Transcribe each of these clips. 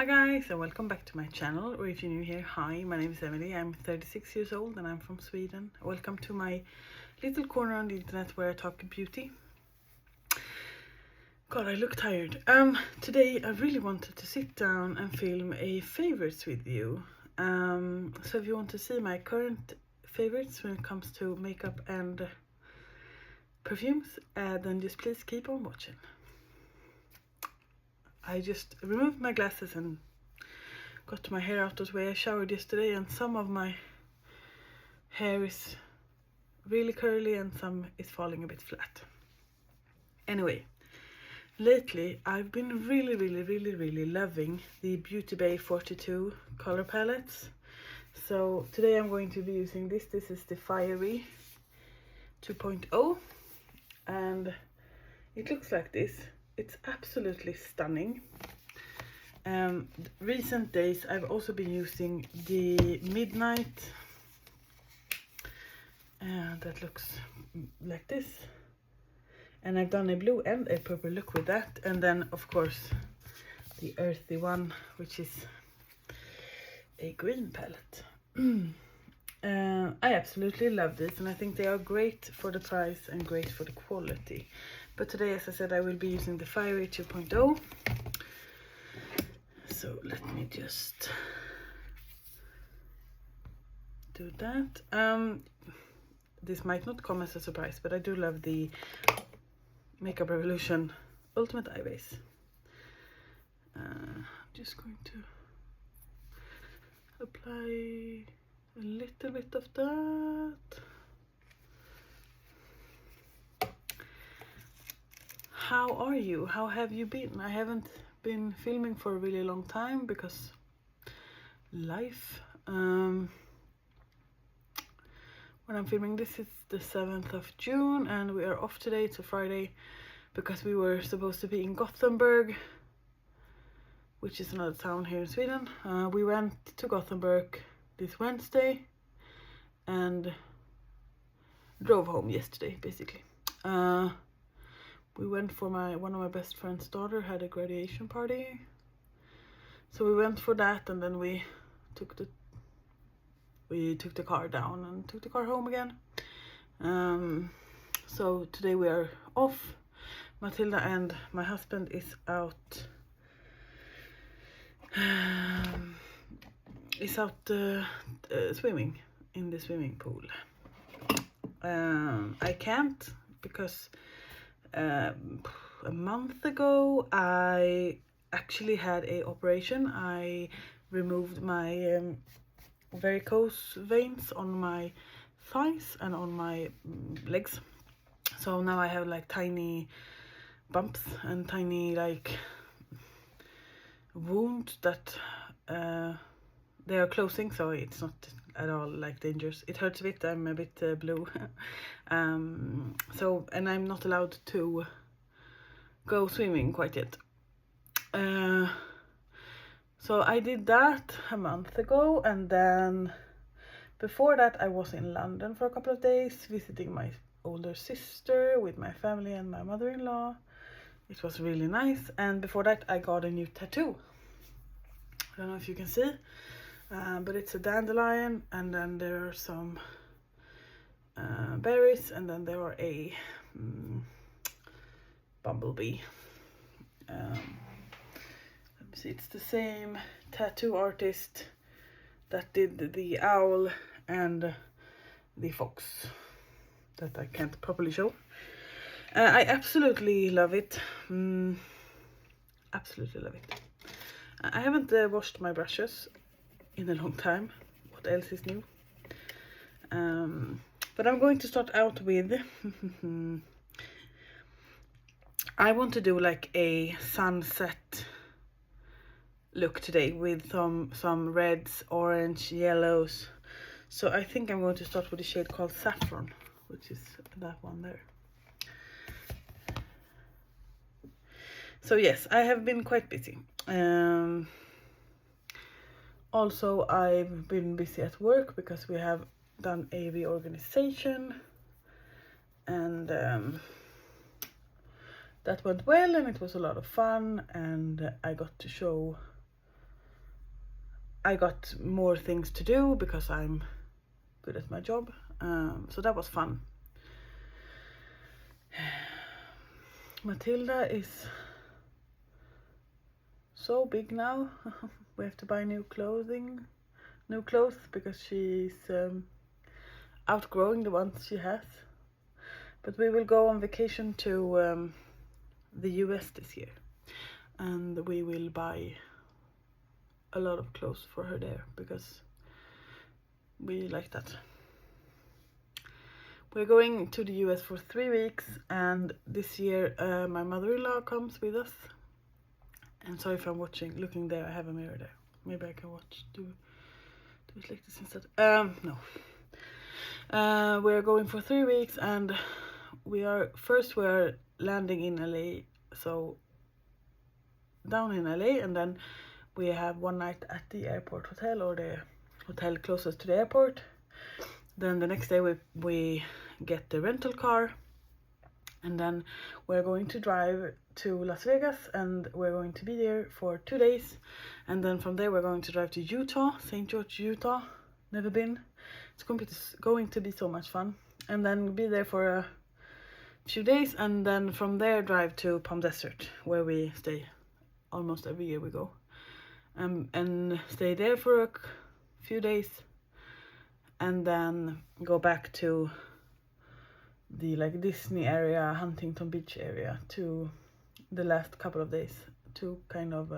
Hi guys, and welcome back to my channel, or if you're new here, hi, my name is Emily. I'm 36 years old and I'm from Sweden. Welcome to my little corner on the internet where I talk beauty. God, I look tired. Today I really wanted to sit down and film a favorites with you. So if you want to see my current favorites when it comes to makeup and perfumes, then just please keep on watching. I just removed my glasses and got my hair out of the way. I showered yesterday and some of my hair is really curly and some is falling a bit flat. Anyway, lately I've been really loving the Beauty Bay 42 color palettes. So today I'm going to be using this. This is the Fiery 2.0 and it looks like this. It's absolutely stunning. Recent days I've also been using the Midnight that looks like this, and I've done a blue and a purple look with that, and then of course the earthy one, which is a green palette. I absolutely love this and I think they are great for the price and great for the quality. But today, as I said, I will be using the Fiery 2.0. So let me just do that. This might not come as a surprise, but I do love the Makeup Revolution Ultimate Eye Base. Just going to apply a little bit of that. How are you? How have you been? I haven't been filming for a really long time because life. When I'm filming this, it's the 7th of June and we are off today. It's a Friday because we were supposed to be in Gothenburg, which is another town here in Sweden. We went to Gothenburg this Wednesday and drove home yesterday, basically. We went for one of my best friend's daughter had a graduation party, so we went for that, and then we took the car down and took the car home again. So today we are off. Matilda and my husband is out swimming in the swimming pool. I can't because a month ago I actually had a operation. I removed my varicose veins on my thighs and on my legs, so now I have like tiny bumps and tiny like wounds that they are closing, so it's not at all like dangerous. It hurts a bit. I'm a bit blue. So, and I'm not allowed to go swimming quite yet. So I did that a month ago, and then before that I was in London for a couple of days visiting my older sister with my family and my mother-in-law. It was really nice. And before that I got a new tattoo. I don't know if you can see, but it's a dandelion, and then there are some berries, and then there are a bumblebee. Let me see, it's the same tattoo artist that did the owl and the fox that I can't properly show. I absolutely love it. Absolutely love it. I haven't washed my brushes in a long time. What else is new? But I'm going to start out with I want to do like a sunset look today with some reds, orange, yellows. So I think I'm going to start with a shade called Saffron, which is that one there. So yes, I have been quite busy. Also, I've been busy at work because we have done a reorganization, and that went well and it was a lot of fun, and I got to show I got more things to do because I'm good at my job. So that was fun. Matilda is so big now. We have to buy new clothes because she's outgrowing the ones she has. But we will go on vacation to the US this year, and we will buy a lot of clothes for her there because we like that. We're going to the US for 3 weeks, and this year my mother-in-law comes with us. And sorry if I'm looking there, I have a mirror there. Maybe I can do it like this instead. No. We're going for 3 weeks, and we're landing in LA, so down in LA, and then we have one night at the airport hotel, or the hotel closest to the airport. Then the next day we get the rental car, and then we're going to drive to Las Vegas, and we're going to be there for 2 days, and then from there we're going to drive to Utah, St. George, Utah. Never been. It's going to be so much fun. And then be there for a few days, and then from there drive to Palm Desert, where we stay almost every year we go, and stay there for a few days, and then go back to the Disney area, Huntington Beach area, to the last couple of days to kind of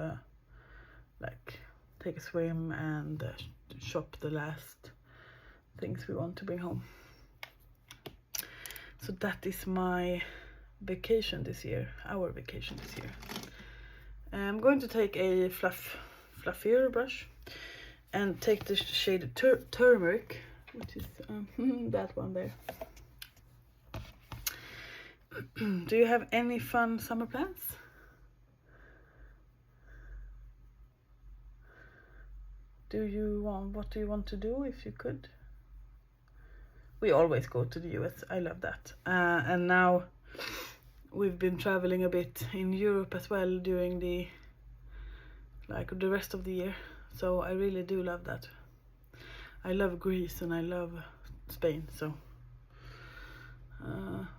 take a swim and shop the last things we want to bring home. So that is my vacation this year, our vacation this year. I'm going to take a fluffier brush and take the shade turmeric, which is that one there. Do you have any fun summer plans? What do you want to do if you could? We always go to the US. I love that. And now we've been traveling a bit in Europe as well during the rest of the year. So I really do love that. I love Greece and I love Spain. So,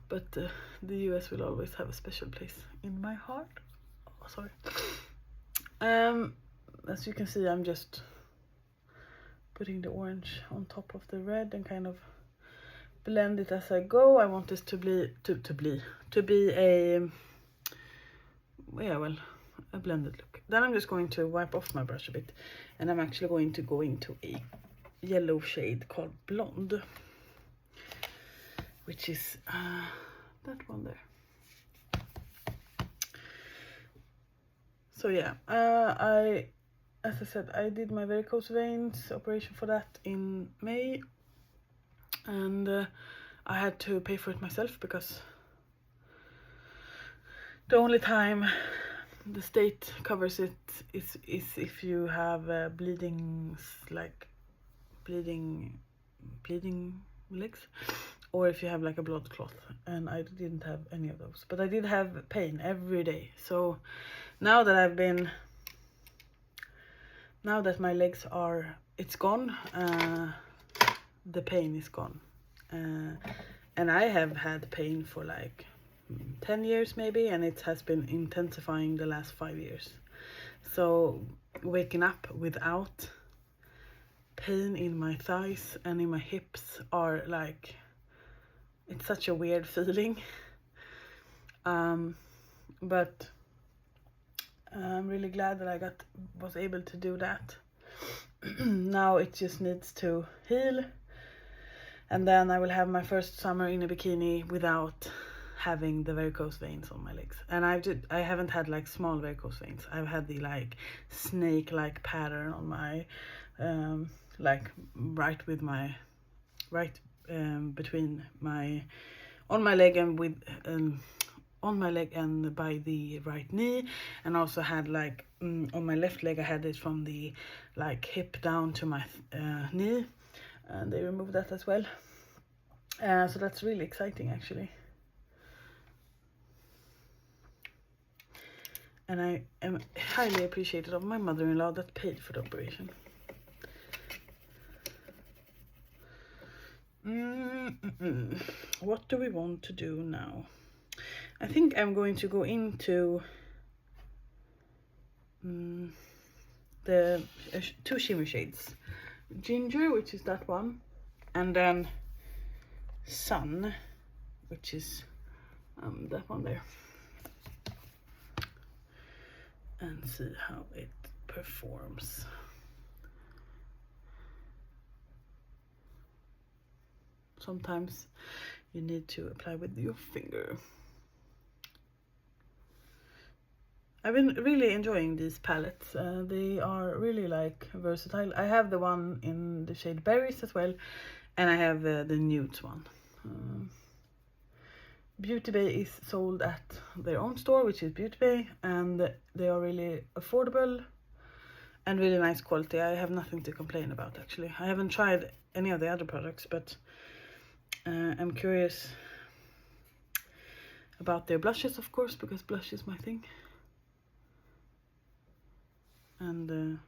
but the US will always have a special place in my heart. Oh, sorry. As you can see, I'm just putting the orange on top of the red and kind of blend it as I go. I want this to be a blended look. Then I'm just going to wipe off my brush a bit, and I'm actually going to go into a yellow shade called Blonde, which is that one there. So yeah, as I said, I did my varicose veins operation for that in May, and I had to pay for it myself because the only time the state covers it is if you have bleeding legs, or if you have a blood clot, and I didn't have any of those, but I did have pain every day. So now that my legs it's gone, the pain is gone, and I have had pain for 10 years maybe, and it has been intensifying the last 5 years. So waking up without pain in my thighs and in my hips are it's such a weird feeling, but I'm really glad that I was able to do that. Now it just needs to heal, and then I will have my first summer in a bikini without having the varicose veins on my legs. And I haven't had small varicose veins. I've had the snake-like pattern on my between on my leg and on my leg and by the right knee, and also had on my left leg I had it from the hip down to my knee, and they removed that as well. So that's really exciting actually. And I am highly appreciative of my mother-in-law that paid for the operation. What do we want to do now? I think I'm going to go into the two shimmer shades. Ginger, which is that one, and then Sun, which is that one there. And see how it performs. Sometimes you need to apply with your finger. I've been really enjoying these palettes. They are really like versatile. I have the one in the shade Berries as well, and I have the nudes one. Beauty Bay is sold at their own store, which is Beauty Bay, and they are really affordable and really nice quality. I have nothing to complain about, actually. I haven't tried any of the other products, but I'm curious about their blushes, of course, because blush is my thing. And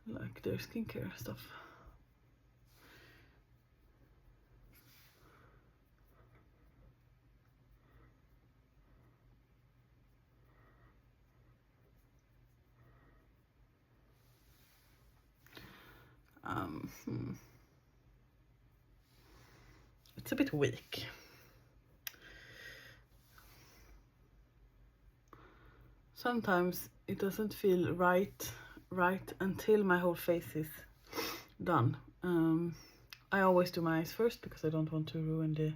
like their skincare stuff. It's a bit weak. Sometimes it doesn't feel right until my whole face is done. I always do my eyes first because I don't want to ruin the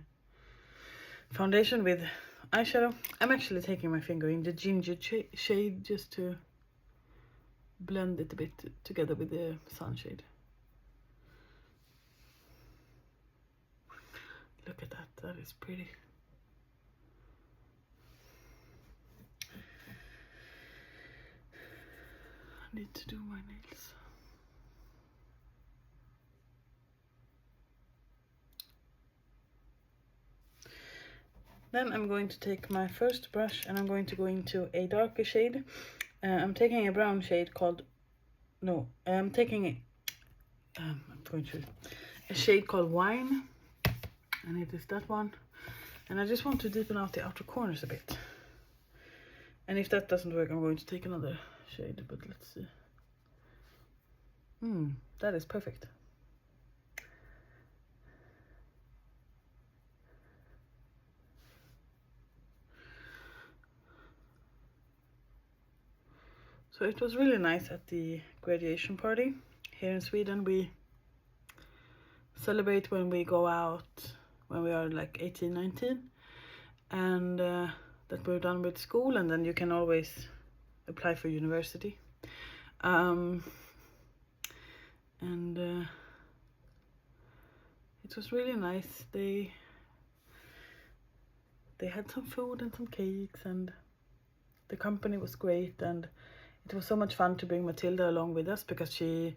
foundation with eyeshadow. I'm actually taking my finger in the ginger shade just to blend it a bit together with the sunshade. Look at that, that is pretty. I need to do my nails. Then I'm going to take my first brush and I'm going to go into a darker shade. I'm taking a brown shade called, I'm taking a shade called Wine, and it is that one. And I just want to deepen out the outer corners a bit. And if that doesn't work, I'm going to take another shade, but let's see. That is perfect. So it was really nice at the graduation party. Here in Sweden, we celebrate when we go out, when we are like 18, 19. And that we're done with school, and then you can always apply for university. It was really nice. They had some food and some cakes, and the company was great, and it was so much fun to bring Matilda along with us because we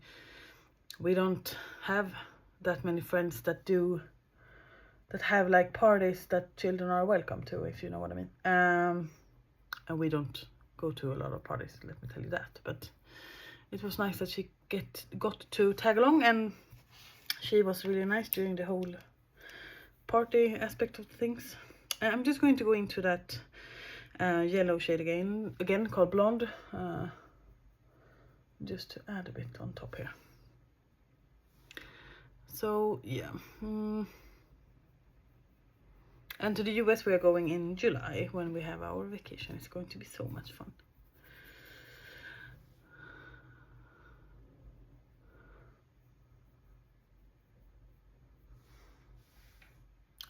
don't have that many friends that have like parties that children are welcome to, if you know what I mean. And we don't go to a lot of parties, let me tell you that, but it was nice that she got to tag along, and she was really nice during the whole party aspect of things. I'm just going to go into that yellow shade again called Blonde, just to add a bit on top here. So yeah, and to the US we are going in July when we have our vacation. It's going to be so much fun.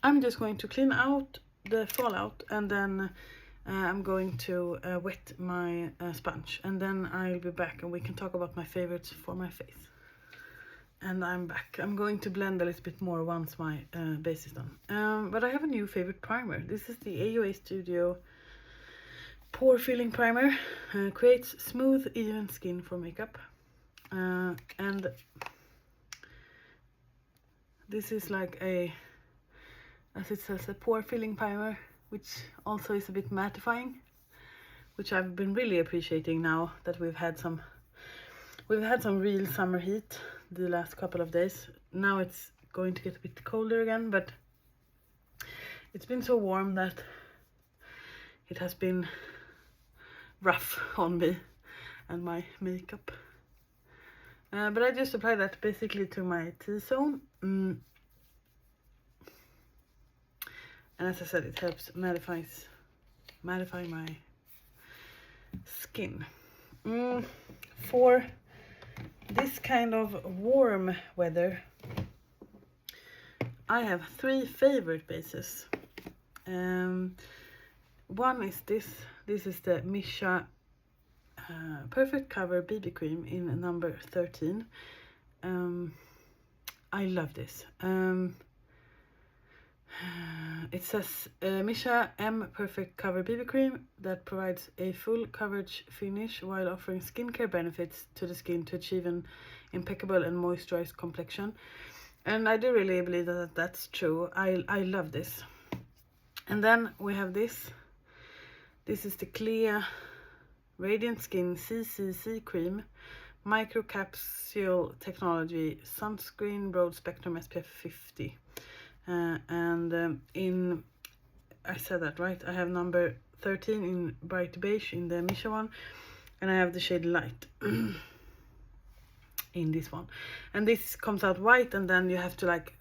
I'm just going to clean out the fallout, and then I'm going to wet my sponge, and then I'll be back and we can talk about my favorites for my face. And I'm back. I'm going to blend a little bit more once my base is done. But I have a new favorite primer. This is the AOA Studio Pore Filling Primer. Creates smooth, even skin for makeup. And this is like as it says, a pore filling primer, which also is a bit mattifying, which I've been really appreciating now that we've had some real summer heat the last couple of days. Now it's going to get a bit colder again, but it's been so warm that it has been rough on me and my makeup. But I just apply that basically to my T-zone. And as I said, it helps mattify my skin. For this kind of warm weather, I have 3 favorite bases. One is this. This is the Missha Perfect Cover BB Cream in number 13. I love this. It says Missha M Perfect Cover BB Cream that provides a full coverage finish while offering skincare benefits to the skin to achieve an impeccable and moisturized complexion. And I do really believe that that's true. I love this. And then we have this. This is the Clea Radiant Skin CCC Cream, Micro Capsule Technology, Sunscreen, Broad Spectrum SPF 50. I said that right, I have number 13 in bright beige in the Missha one, and I have the shade light in this one. And this comes out white, and then you have to like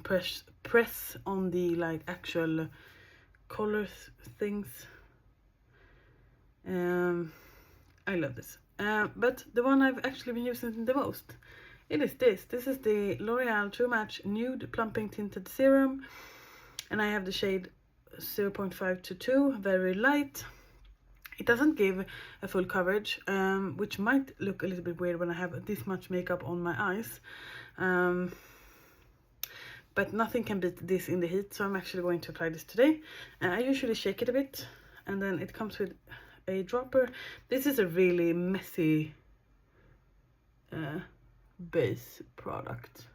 press on the like actual color things. I love this. But the one I've actually been using the most, it is this. This is the L'Oreal True Match Nude Plumping Tinted Serum. And I have the shade 0.5 to 2, very light. It doesn't give a full coverage, which might look a little bit weird when I have this much makeup on my eyes. But nothing can beat this in the heat, so I'm actually going to apply this today. I usually shake it a bit, and then it comes with a dropper. This is a really messy base product.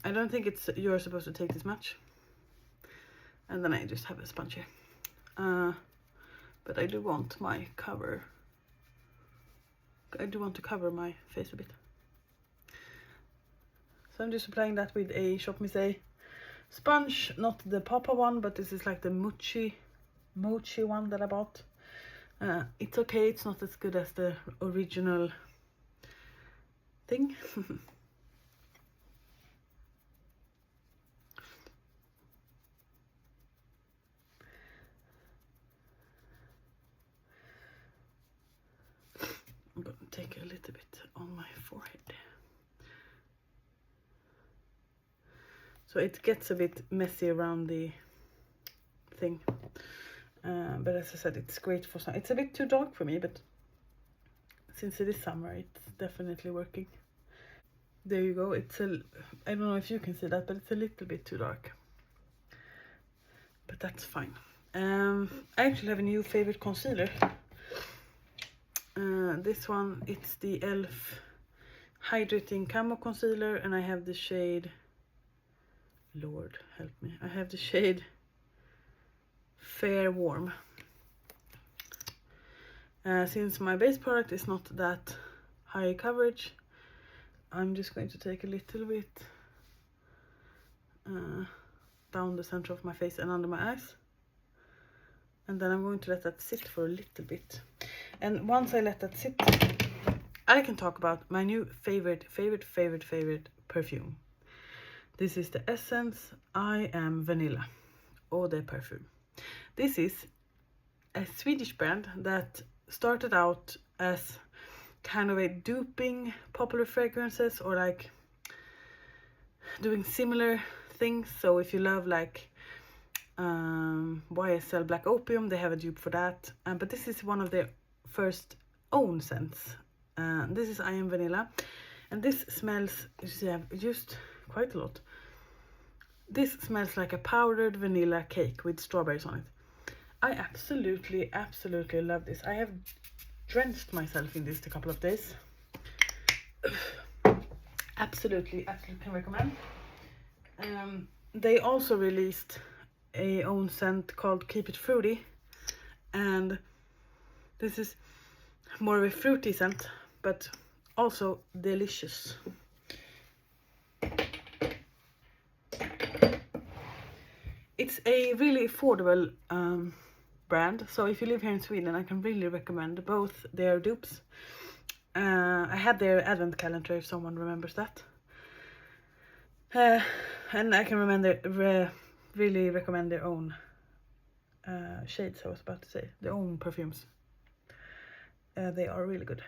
I don't think you're supposed to take this much. And then I just have a sponge here. But I do want my cover. I do want to cover my face a bit. So I'm just applying that with a Shop Misé sponge, not the Papa one, but this is like the Mochi one that I bought. It's okay, it's not as good as the original thing. I'm going to take a little bit on my forehead. So it gets a bit messy around the thing. But as I said, it's great for some. It's a bit too dark for me, but since it is summer, it's definitely working. There you go. I don't know if you can see that, but it's a little bit too dark. But that's fine. I actually have a new favorite concealer. This one, it's the e.l.f. Hydrating Camo Concealer, and I have the shade, Lord help me, I have the shade Fair Warm. Since my base product is not that high coverage, I'm just going to take a little bit down the center of my face and under my eyes. And then I'm going to let that sit for a little bit. And once I let that sit, I can talk about my new favorite perfume. This is the Essence I Am Vanilla Eau de Parfum. This is a Swedish brand that started out as kind of a duping popular fragrances, or like doing similar things. So if you love like YSL Black Opium, they have a dupe for that. But this is one of their first own scents. This is I Am Vanilla, and this smells, you see I've used quite a lot. This smells like a powdered vanilla cake with strawberries on it. I absolutely love this. I have drenched myself in this a couple of days. Absolutely can recommend. They also released a own scent called Keep It Fruity, and this is more of a fruity scent, but also delicious. It's a really affordable brand, so if you live here in Sweden, I can really recommend both their dupes. I had their advent calendar, if someone remembers that. And I can really recommend their own shades, I was about to say, their own perfumes. They are really good.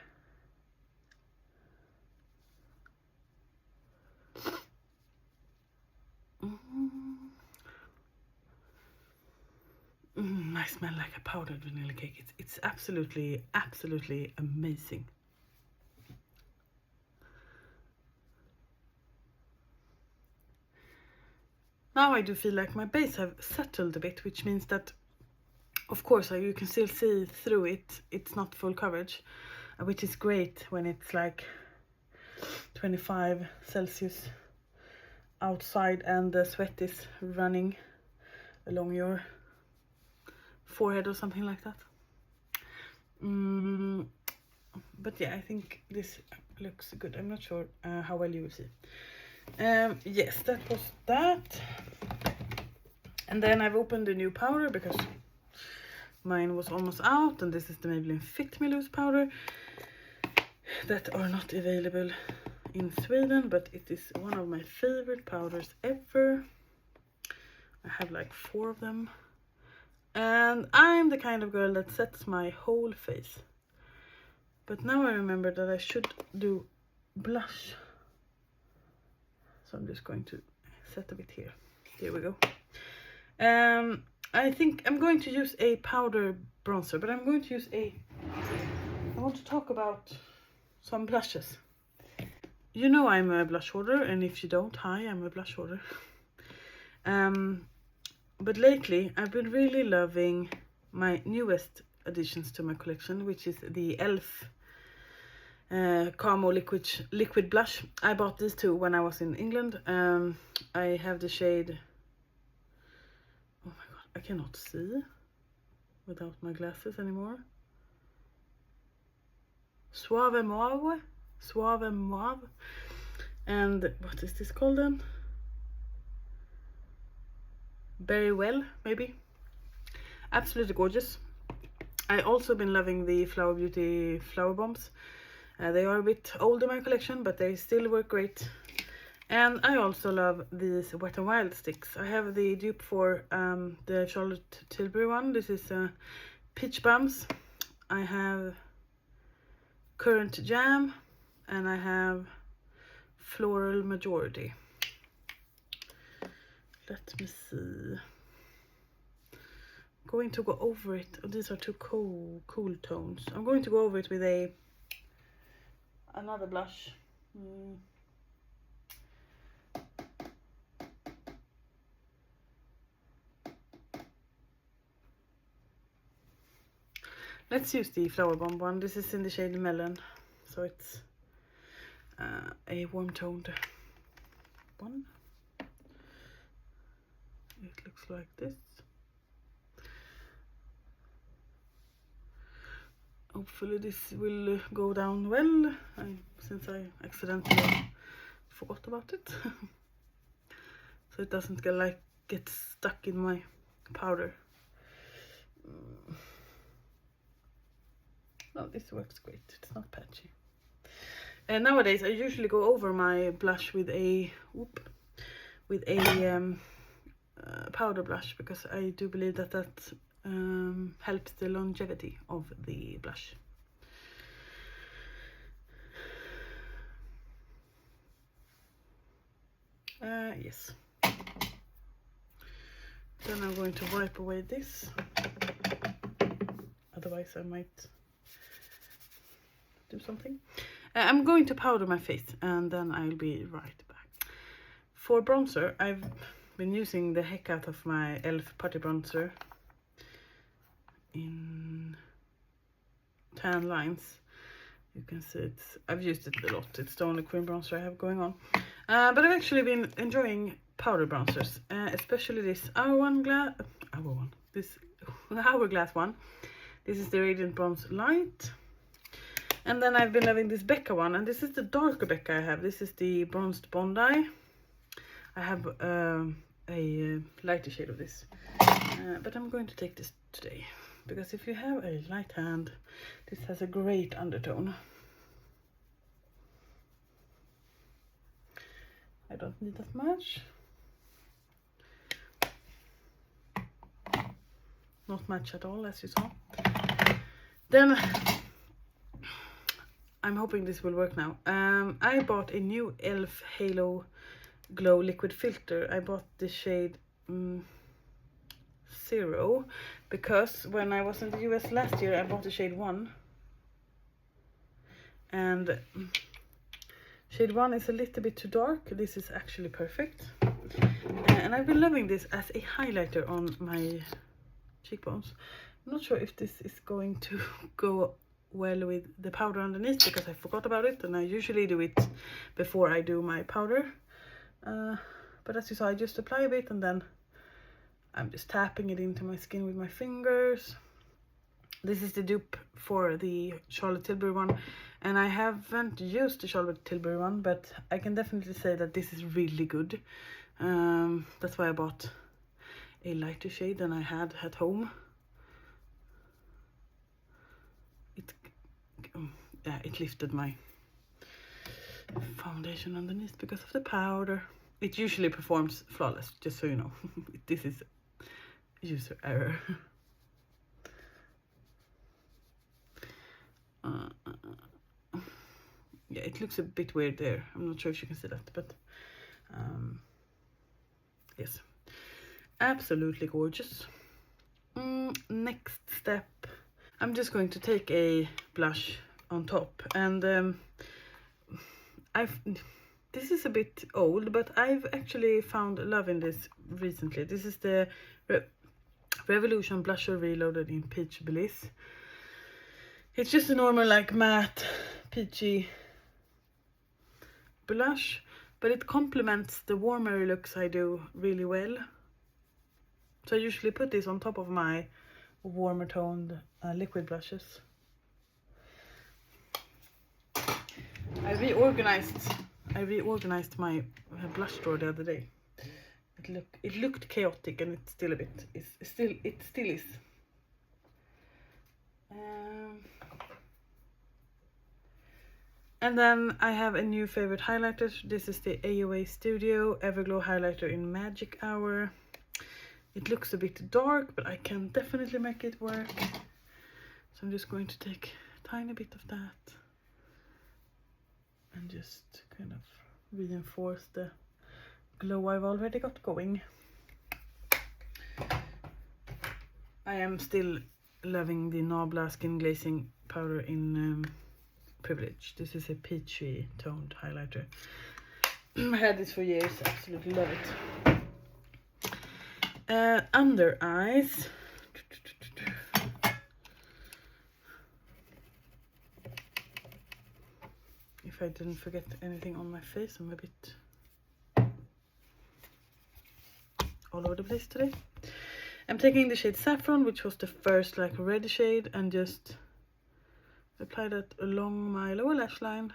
I smell like a powdered vanilla cake. It's absolutely amazing. Now I do feel like my base have settled a bit, which means that, of course, you can still see through it. It's not full coverage, which is great when it's like 25 Celsius outside and the sweat is running along your forehead or something like that. But yeah, I think this looks good. I'm not sure how well you will see. Yes, that was that. And then I've opened a new powder because mine was almost out, and this is the Maybelline Fit Me Loose powder that are not available in Sweden, but it is one of my favorite powders ever. I have like 4 of them, and I'm the kind of girl that sets my whole face. But now I remember that I should do blush, so I'm just going to set a bit here. Here we go. I think I'm going to use a powder bronzer, but I'm going to use I want to talk about some blushes. You know I'm a blush hoarder, and if you don't, hi, I'm a blush hoarder. But lately I've been really loving my newest additions to my collection, which is the e.l.f. Camo liquid blush. I bought these 2 when I was in England. I have the shade, oh my god, I cannot see without my glasses anymore. Suave Mauve. And what is this called then? Very Well, maybe. Absolutely gorgeous. I also been loving the Flower Beauty Flower Bombs. They are a bit old in my collection, but they still work great. And I also love these Wet n Wild sticks. I have the dupe for the Charlotte Tilbury one. This is Peach Bums. I have Currant Jam, and I have Floral Majority. Let me see. I'm going to go over it. Oh, these are 2 cool tones. I'm going to go over it with another blush. Let's use the Flower Bomb one. This is in the shade Melon, so it's a warm toned one. It looks like this. Hopefully this will go down well, since I accidentally forgot about it. So it doesn't get stuck in my powder. No, this works great. It's not patchy. And nowadays I usually go over my blush with a powder blush, because I do believe that helps the longevity of the blush. Yes. Then I'm going to wipe away this. Otherwise I might do something. I'm going to powder my face, and then I'll be right back. For bronzer, I've been using the heck out of my e.l.f. Putty Bronzer in Tan Lines. You can see I've used it a lot. It's the only cream bronzer I have going on. But I've actually been enjoying powder bronzers, especially this Hourglass one. This is the Radiant Bronze Light. And then I've been loving this Becca one, and this is the darker Becca I have. This is the Bronzed Bondi. I have a lighter shade of this. But I'm going to take this today, because if you have a light hand, this has a great undertone. I don't need that much. Not much at all, as you saw. Then I'm hoping this will work now. I bought a new e.l.f. Halo Glow liquid filter. I bought the shade 0 because when I was in the US last year I bought the shade 1, and shade 1 is a little bit too dark. This is actually perfect, and I've been loving this as a highlighter on my cheekbones. I'm not sure if this is going to go well with the powder underneath, because I forgot about it, and I usually do it before I do my powder. But as you saw, I just apply a bit and then I'm just tapping it into my skin with my fingers. This is the dupe for the Charlotte Tilbury one, and I haven't used the Charlotte Tilbury one, but I can definitely say that this is really good. That's why I bought a lighter shade than I had at home. It lifted my foundation underneath because of the powder. It usually performs flawless, just so you know. This is user error. Yeah, it looks a bit weird there. I'm not sure if you can see that, but yes, absolutely gorgeous. Next step, I'm just going to take a blush on top, and this is a bit old, but I've actually found love in this recently. This is the Revolution Blusher Reloaded in Peach Bliss. It's just a normal, like, matte peachy blush, but it complements the warmer looks I do really well. So I usually put this on top of my warmer toned liquid blushes. I reorganized my blush drawer the other day. It looked chaotic, and it's still a bit. It still is. And then I have a new favorite highlighter. This is the AOA Studio Everglow highlighter in Magic Hour. It looks a bit dark, but I can definitely make it work. So I'm just going to take a tiny bit of that and just kind of reinforce the glow I've already got going. I am still loving the Nabla Skin Glazing powder in Privilege. This is a peachy toned highlighter. I had this for years, absolutely love it. Under eyes. If I didn't forget anything on my face, I'm a bit all over the place today. I'm taking the shade Saffron, which was the first like red shade, and just apply that along my lower lash line.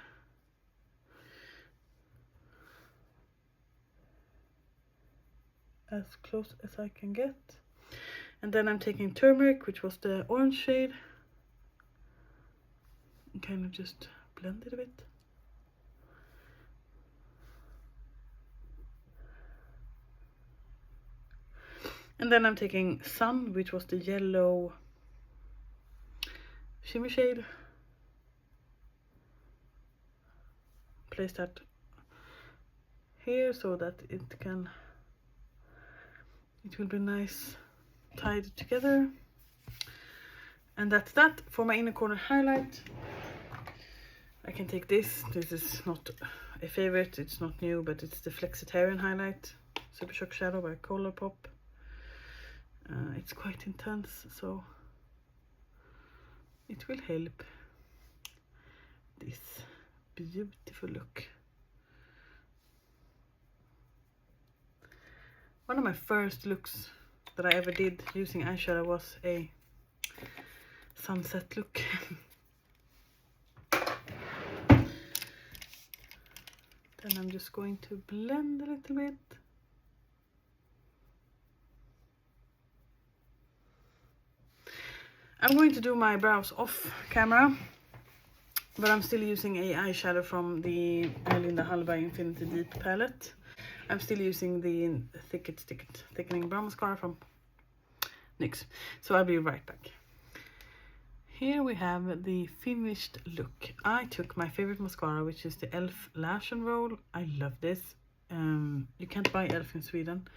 As close as I can get. And then I'm taking Turmeric, which was the orange shade, and kind of just blend it a bit. And then I'm taking Sun, which was the yellow shimmer shade. Place that here so that it will be nice tied together. And that's that for my inner corner highlight. I can take this. This is not a favorite, it's not new, but it's the Flexitarian highlight, Super Shock Shadow by Colourpop. It's quite intense, so it will help this beautiful look. One of my first looks that I ever did using eyeshadow was a sunset look. Then I'm just going to blend a little bit. I'm going to do my brows off camera, but I'm still using a eyeshadow from the Linda Hallberg Infinity Deep palette. I'm still using the thickening brow mascara from NYX. So I'll be right back. Here we have the finished look. I took my favorite mascara, which is the e.l.f. Lash and Roll. I love this. You can't buy e.l.f. in Sweden.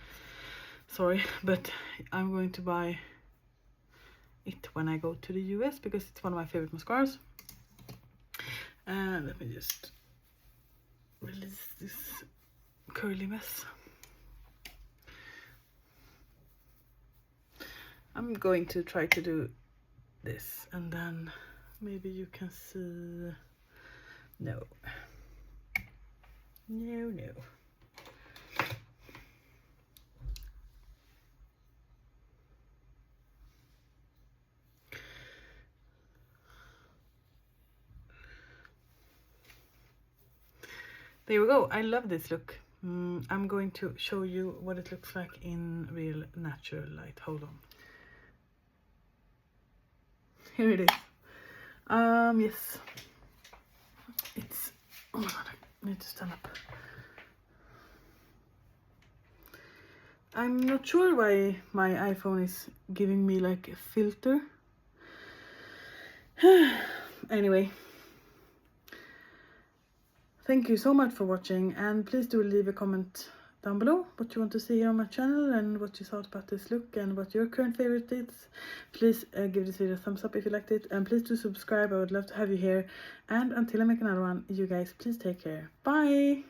Sorry, but I'm going to buy it when I go to the US because it's one of my favorite mascaras. And let me just release this curly mess. I'm going to try to do this and then maybe you can see. No. There we go. I love this look. I'm going to show you what it looks like in real natural light. Hold on. Here it is. Yes. It's, oh my god, I need to stand up. I'm not sure why my iPhone is giving me like a filter. Anyway. Thank you so much for watching, and please do leave a comment down below what you want to see here on my channel and what you thought about this look and what your current favorite is. Please give this video a thumbs up if you liked it, and please do subscribe. I would love to have you here, and until I make another one, you guys please take care. Bye.